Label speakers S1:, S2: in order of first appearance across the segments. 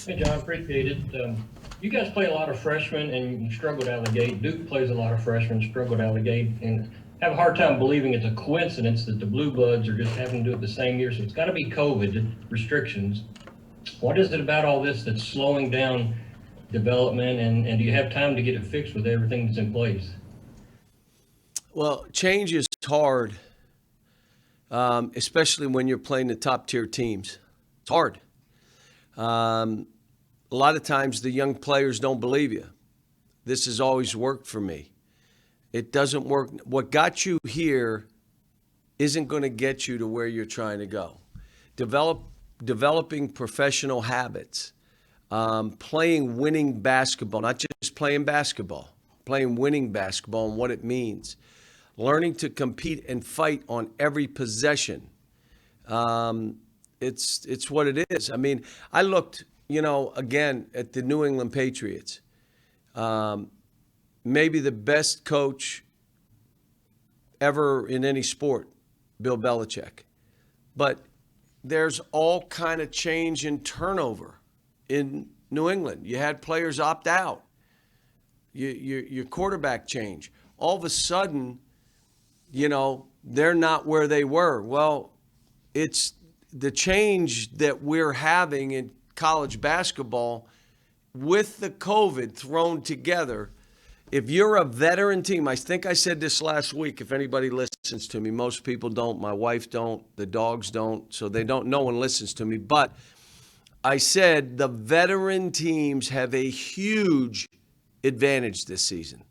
S1: Hey, John, appreciate it. You guys play a lot of freshmen and you struggled out of the gate. Duke plays a lot of freshmen, struggled out of the gate, and have a hard time believing it's a coincidence that the Blue Bloods are just having to do it the same year. So it's got to be COVID restrictions. What is it about all this that's slowing down development, and do you have time to get it fixed with everything that's in place?
S2: Well, change is hard, especially when you're playing the top tier teams. It's hard. A lot of times the young players don't believe you. This has always worked for me. It doesn't work. What got you here isn't going to get you to where you're trying to go. Developing professional habits, playing winning basketball, not just playing basketball, playing winning basketball and what it means. Learning to compete and fight on every possession. It's what it is. I mean, I looked, again at the New England Patriots. Maybe the best coach ever in any sport, Bill Belichick. But there's all kind of change and turnover in New England. You had players opt out. Your quarterback change. All of a sudden, they're not where they were. Well, it's the change that we're having in college basketball with the COVID thrown together. If you're a veteran team, I think I said this last week, if anybody listens to me, most people don't, my wife don't, the dogs don't, so no one listens to me. But I said the veteran teams have a huge advantage this season.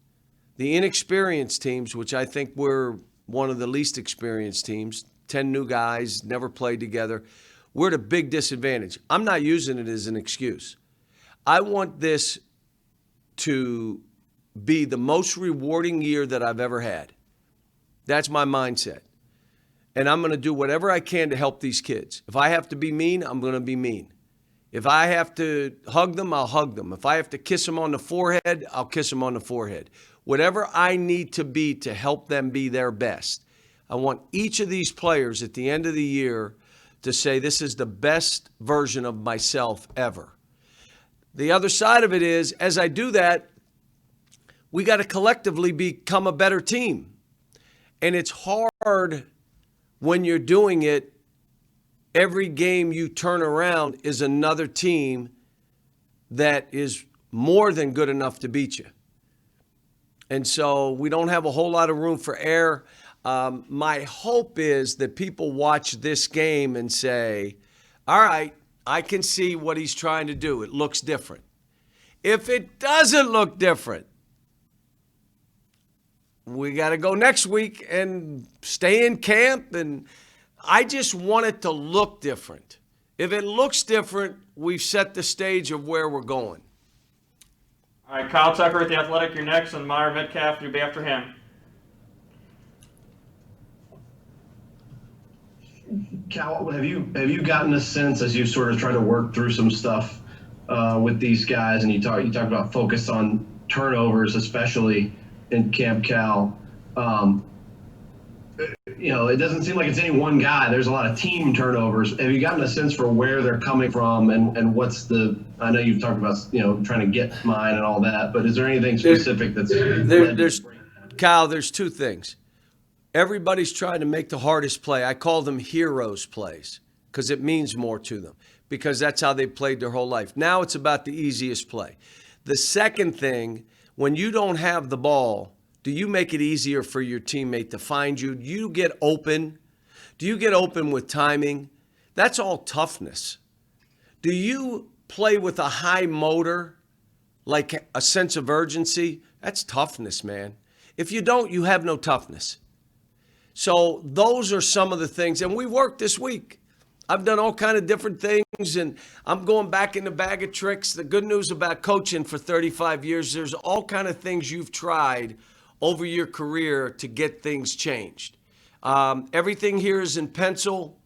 S2: The inexperienced teams, which I think we're one of the least experienced teams, 10 new guys, never played together, we're at a big disadvantage. I'm not using it as an excuse. I want this to be the most rewarding year that I've ever had. That's my mindset. And I'm going to do whatever I can to help these kids. If I have to be mean, I'm going to be mean. If I have to hug them, I'll hug them. If I have to kiss them on the forehead, I'll kiss them on the forehead. Whatever I need to be to help them be their best. I want each of these players at the end of the year to say, this is the best version of myself ever. The other side of it is, as I do that, we got to collectively become a better team. And it's hard when you're doing it. Every game you turn around is another team that is more than good enough to beat you. And so we don't have a whole lot of room for error. My hope is that people watch this game and say, all right, I can see what he's trying to do. It looks different. If it doesn't look different, we got to go next week and stay in camp. And I just want it to look different. If it looks different, we've set the stage of where we're going.
S3: All right, Kyle Tucker at The Athletic, you're next, and Meyer Metcalf, you'll be after him.
S4: Cal, have you gotten a sense as you sort of try to work through some stuff with these guys, and you talk about focus on turnovers, especially in Camp Cal. It doesn't seem like it's any one guy. There's a lot of team turnovers. Have you gotten a sense for where they're coming from and what's I know you've talked about, trying to get mine and all that, but is there anything specific
S2: there's Kyle, there's two things. Everybody's trying to make the hardest play. I call them heroes plays because it means more to them because that's how they played their whole life. Now it's about the easiest play. The second thing, when you don't have the ball, do you make it easier for your teammate to find you? Do you get open? Do you get open with timing? That's all toughness. Do you play with a high motor, like a sense of urgency? That's toughness, man. If you don't, you have no toughness. So those are some of the things, and we worked this week. I've done all kind of different things, and I'm going back in the bag of tricks. The good news about coaching for 35 years, there's all kind of things you've tried over your career to get things changed. Everything here is in pencil.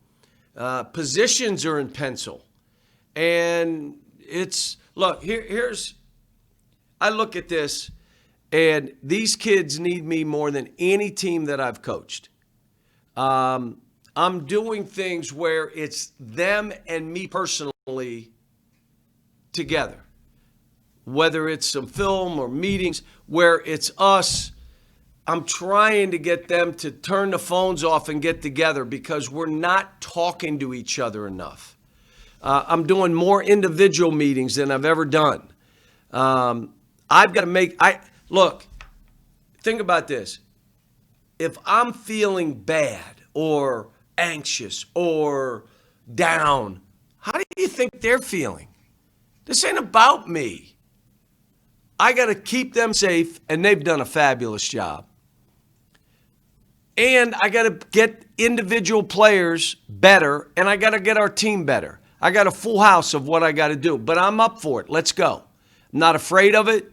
S2: Positions are in pencil. And I look at this, and these kids need me more than any team that I've coached. I'm doing things where it's them and me personally together, whether it's some film or meetings where it's us. I'm trying to get them to turn the phones off and get together because we're not talking to each other enough. I'm doing more individual meetings than I've ever done. I've got to look, think about this. If I'm feeling bad or anxious or down, how do you think they're feeling? This ain't about me. I got to keep them safe, and they've done a fabulous job. And I got to get individual players better, and I got to get our team better. I got a full house of what I got to do, but I'm up for it. Let's go. I'm not afraid of it.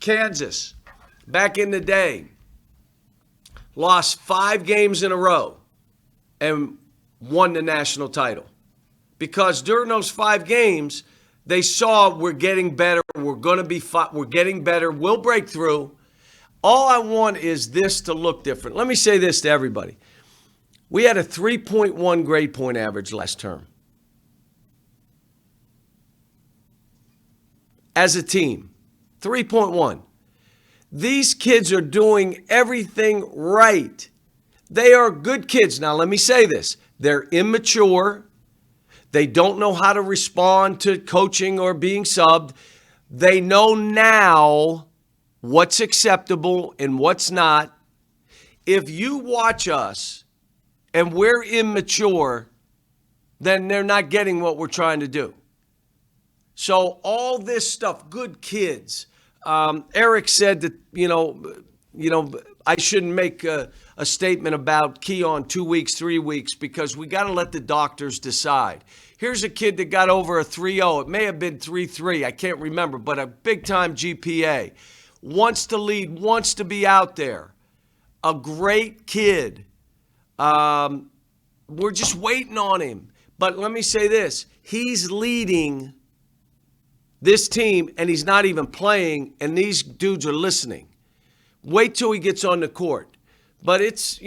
S2: Kansas, back in the day, lost 5 games in a row and won the national title. Because during those 5 games, they saw we're getting better, we're getting better, we'll break through. All I want is this to look different. Let me say this to everybody. We had a 3.1 grade point average last term. As a team, 3.1. These kids are doing everything right. They are good kids. Now, let me say this. They're immature. They don't know how to respond to coaching or being subbed. They know now what's acceptable and what's not. If you watch us and we're immature, then they're not getting what we're trying to do. So all this stuff, good kids. Eric said that, I shouldn't make a statement about Keon 2 weeks, 3 weeks, because we got to let the doctors decide. Here's a kid that got over a 3.0. It may have been 3.3. I can't remember, but a big-time GPA. Wants to lead, wants to be out there. A great kid. We're just waiting on him. But let me say this. He's leading this team, and he's not even playing, and these dudes are listening. Wait till he gets on the court. But it's,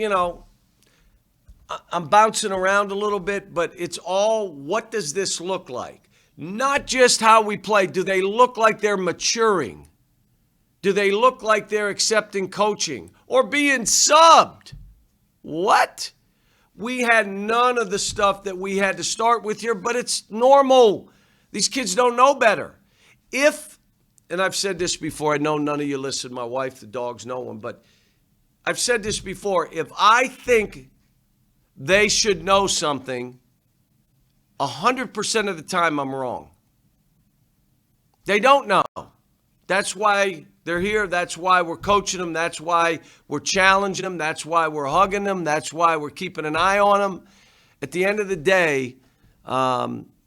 S2: I'm bouncing around a little bit, but it's all, what does this look like? Not just how we play. Do they look like they're maturing? Do they look like they're accepting coaching or being subbed? What? We had none of the stuff that we had to start with here, but it's normal. These kids don't know better. And I've said this before, I know none of you listen, my wife, the dogs, no one, but I've said this before. If I think they should know something, 100% of the time I'm wrong. They don't know. That's why they're here. That's why we're coaching them. That's why we're challenging them. That's why we're hugging them. That's why we're keeping an eye on them. At the end of the day,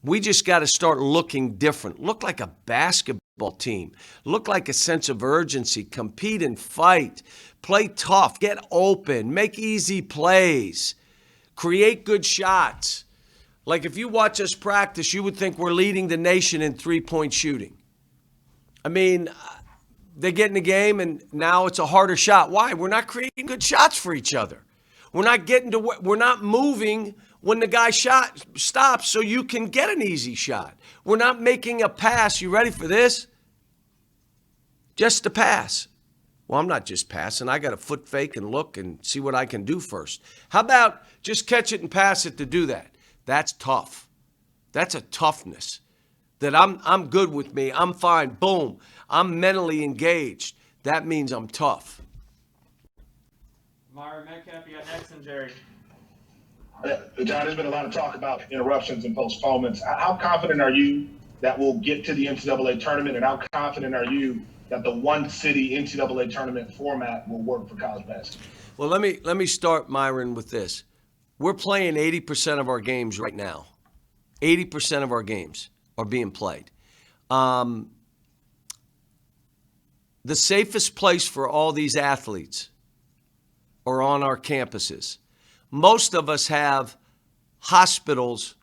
S2: we just got to start looking different. Look like a basketball team. Look like a sense of urgency. Compete and fight. Play tough. Get open. Make easy plays. Create good shots. Like if you watch us practice, you would think we're leading the nation in three-point shooting. I mean, they get in the game and now it's a harder shot. Why? We're not creating good shots for each other. We're not moving when the guy stops so you can get an easy shot. We're not making a pass. You ready for this? Just a pass. Well, I'm not just passing. I got to foot fake and look and see what I can do first. How about just catch it and pass it to do that? That's tough. That's a toughness that I'm good with me. I'm fine. Boom. I'm mentally engaged. That means I'm tough.
S3: Myron Metcalf, you got next, and Jerry.
S5: John, there's been a lot of talk about interruptions and postponements. How confident are you that we'll get to the NCAA tournament, and how confident are you that the one city NCAA tournament format will work for college basketball?
S2: Well, let me start, Myron, with this. We're playing 80% of our games right now. 80% of our games are being played. The safest place for all these athletes are on our campuses. Most of us have hospitals,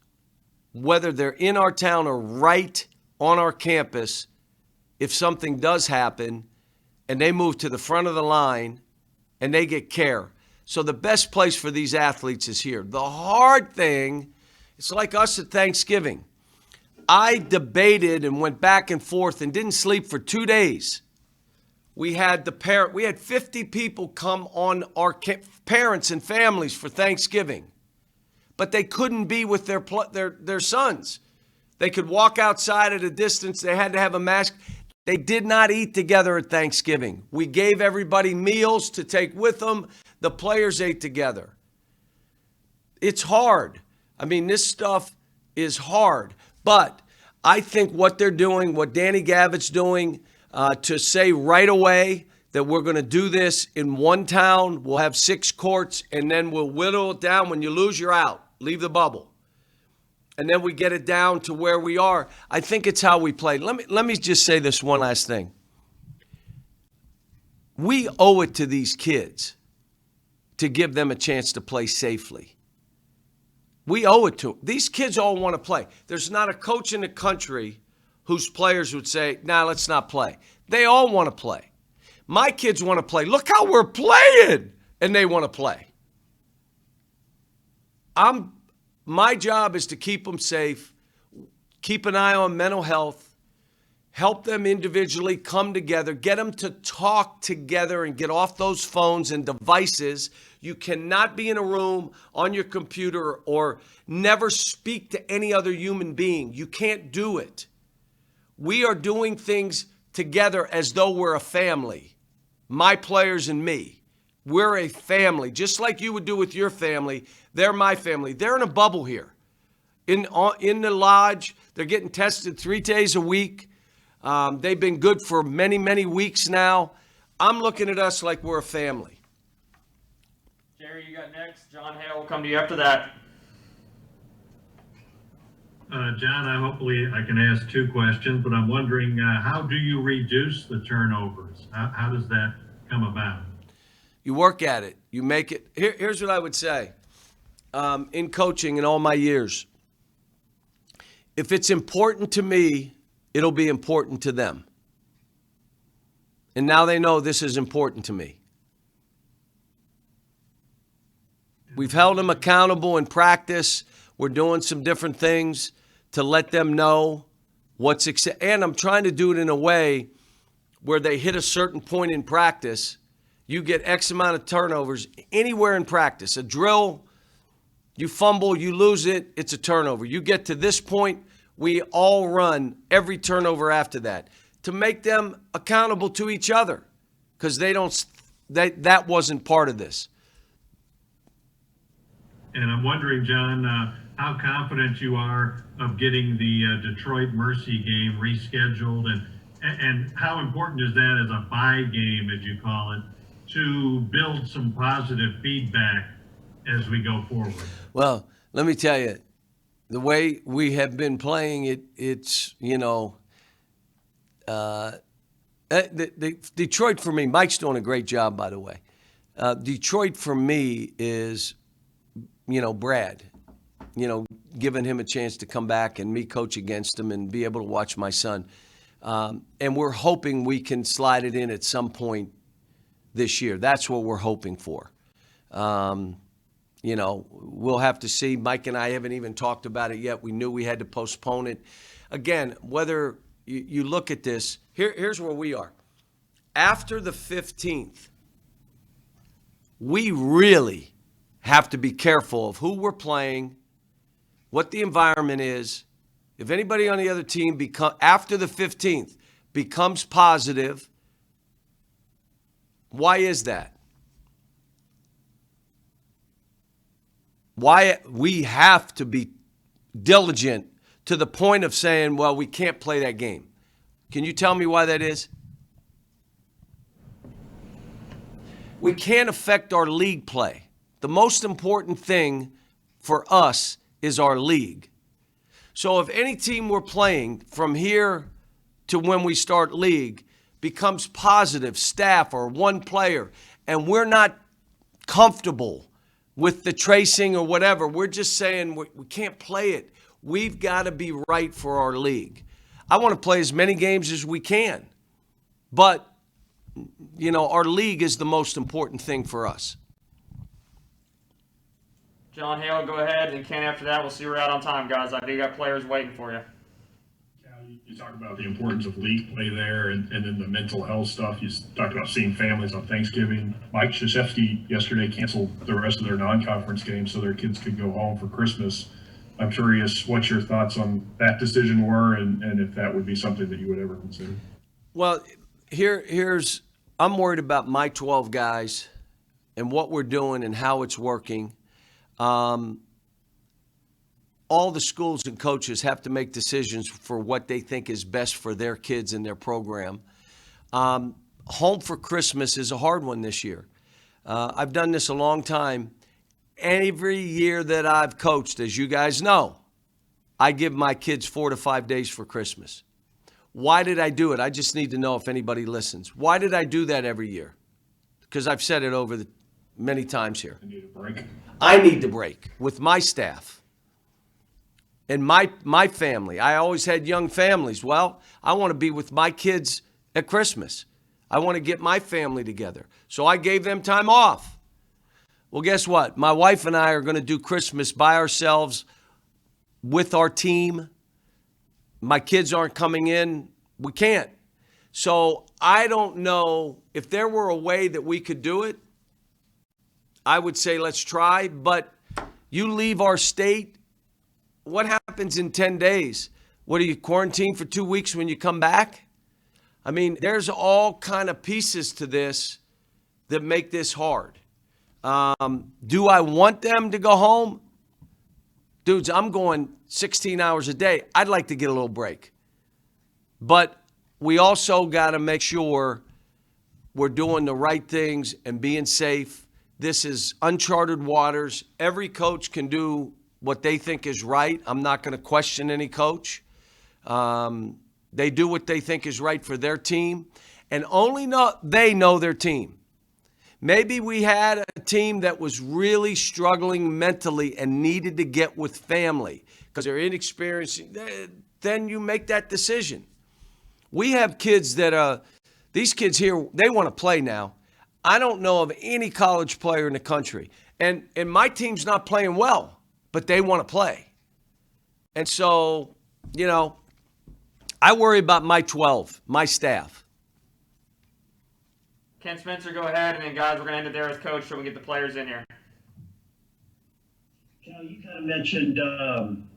S2: whether they're in our town or right on our campus. If something does happen and they move to the front of the line and they get care. So the best place for these athletes is here. The hard thing, it's like us at Thanksgiving. I debated and went back and forth and didn't sleep for 2 days. We had 50 people come on our parents and families for Thanksgiving, but they couldn't be with their sons. They could walk outside at a distance. They had to have a mask. They did not eat together at Thanksgiving. We gave everybody meals to take with them. The players ate together. It's hard. I mean, this stuff is hard. But I think what they're doing, what Danny Gavitt's doing, to say right away that we're going to do this in one town, we'll have 6 courts, and then we'll whittle it down. When you lose, you're out. Leave the bubble. And then we get it down to where we are. I think it's how we play. Let me just say this one last thing. We owe it to these kids to give them a chance to play safely. We owe it to them. These kids all want to play. There's not a coach in the country whose players would say, nah, let's not play. They all want to play. My kids want to play. Look how we're playing. And they want to play. My job is to keep them safe, keep an eye on mental health, help them individually come together, get them to talk together and get off those phones and devices. You cannot be in a room on your computer or never speak to any other human being. You can't do it. We are doing things together as though we're a family, my players and me. We're a family, just like you would do with your family. They're my family. They're in a bubble here. In the lodge, they're getting tested 3 days a week. They've been good for many, many weeks now. I'm looking at us like we're a family.
S3: Jerry, you got next. John Hale will come to you after that.
S6: John, hopefully I can ask 2 questions, but I'm wondering, how do you reduce the turnovers? How does that come about?
S2: You work at it. You make it. Here's what I would say. In coaching in all my years, if it's important to me, it'll be important to them. And now they know this is important to me. We've held them accountable in practice. We're doing some different things to let them know what's and I'm trying to do it in a way where they hit a certain point in practice. You get X amount of turnovers anywhere in practice. A drill, you fumble, you lose it, it's a turnover. You get to this point, we all run every turnover after that to make them accountable to each other because that wasn't part of this.
S6: And I'm wondering, John, how confident you are of getting the Detroit Mercy game rescheduled, and how important is that as a bye game, as you call it, to build some positive feedback as we go forward? Well,
S2: let me tell you, the way we have been playing it, it's, Detroit for me, Mike's doing a great job, by the way. Detroit for me is, Brad, giving him a chance to come back and me coach against him and be able to watch my son. And we're hoping we can slide it in at some point this year. That's what we're hoping for. We'll have to see. Mike and I haven't even talked about it yet. We knew we had to postpone it. Again, whether you look at this, here's where we are. After the 15th, we really have to be careful of who we're playing, what the environment is. If anybody on the other team after the 15th becomes positive, why is that? Why we have to be diligent to the point of saying, well, we can't play that game. Can you tell me why that is? We can't affect our league play. The most important thing for us is our league. So if any team we're playing from here to when we start league becomes positive, staff or one player, and we're not comfortable with the tracing or whatever, we're just saying we can't play it. We've got to be right for our league. I want to play as many games as we can, but our league is the most important thing for us.
S3: John Hale, go ahead, and Ken after that. We'll see we're out on time, guys. I do got players waiting for you.
S7: You talk about the importance of league play there and then the mental health stuff. You talked about seeing families on Thanksgiving. Mike Krzyzewski yesterday canceled the rest of their non-conference games so their kids could go home for Christmas. I'm curious what your thoughts on that decision were and if that would be something that you would ever consider.
S2: Well, I'm worried about my 12 guys and what we're doing and how it's working. All the schools and coaches have to make decisions for what they think is best for their kids and their program. Home for Christmas is a hard one this year. I've done this a long time. Every year that I've coached, as you guys know, I give my kids 4 to 5 days for Christmas. Why did I do it? I just need to know if anybody listens. Why did I do that every year? Because I've said it over many times here.
S7: I need a break.
S2: I need to break with my staff. And my family. I always had young families. Well, I want to be with my kids at Christmas. I want to get my family together. So I gave them time off. Well, guess what? My wife and I are going to do Christmas by ourselves with our team. My kids aren't coming in. We can't. So I don't know if there were a way that we could do it. I would say let's try. But you leave our state. What happens in 10 days? What, are you quarantined for 2 weeks when you come back? I mean, there's all kind of pieces to this that make this hard. Do I want them to go home? Dudes, I'm going 16 hours a day. I'd like to get a little break. But we also got to make sure we're doing the right things and being safe. This is uncharted waters. Every coach can do what they think is right. I'm not going to question any coach. They do what they think is right for their team, and only they know their team. Maybe we had a team that was really struggling mentally and needed to get with family because they're inexperienced. Then you make that decision. We have kids that these kids here, they want to play now. I don't know of any college player in the country, and my team's not playing well, but they want to play. And so, I worry about my 12, my staff.
S3: Ken Spencer, go ahead, and then guys, we're going to end it there with Coach so we get the players in here.
S8: Cal, you kind of mentioned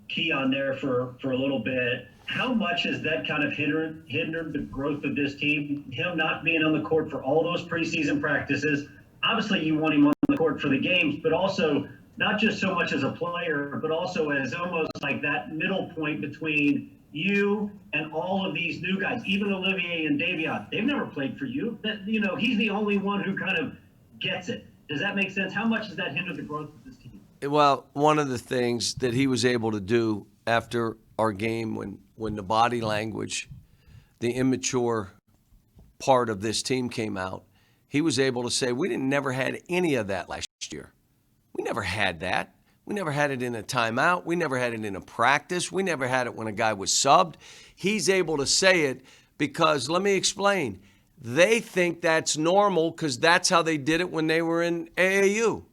S8: Keon there for a little bit. How much has that kind of hindered the growth of this team? Him not being on the court for all those preseason practices. Obviously, you want him on the court for the games, but also not just so much as a player, but also as almost like that middle point between you and all of these new guys, even Olivier and Davion. They've never played for you. He's the only one who kind of gets it. Does that make sense? How much has that hindered the growth of this team?
S2: Well, one of the things that he was able to do after our game when the body language, the immature part of this team came out, he was able to say, we never had any of that last year. We never had that. We never had it in a timeout. We never had it in a practice. We never had it when a guy was subbed. He's able to say it because, let me explain, they think that's normal because that's how they did it when they were in AAU.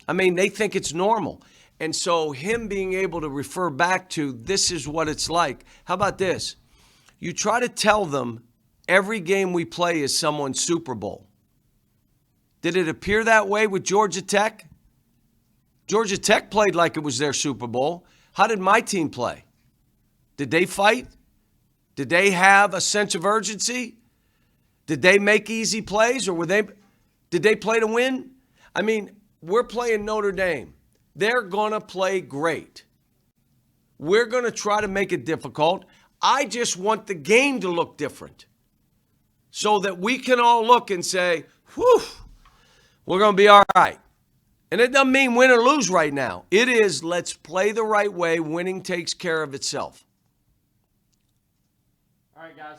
S2: I mean, they think it's normal. And so him being able to refer back to this is what it's like. How about this? You try to tell them every game we play is someone's Super Bowl. Did it appear that way with Georgia Tech? Georgia Tech played like it was their Super Bowl. How did my team play? Did they fight? Did they have a sense of urgency? Did they make easy plays, or did they play to win? I mean, we're playing Notre Dame. They're going to play great. We're going to try to make it difficult. I just want the game to look different so that we can all look and say, whew, we're going to be all right. And it doesn't mean win or lose right now. It is, let's play the right way. Winning takes care of itself.
S3: All right, guys.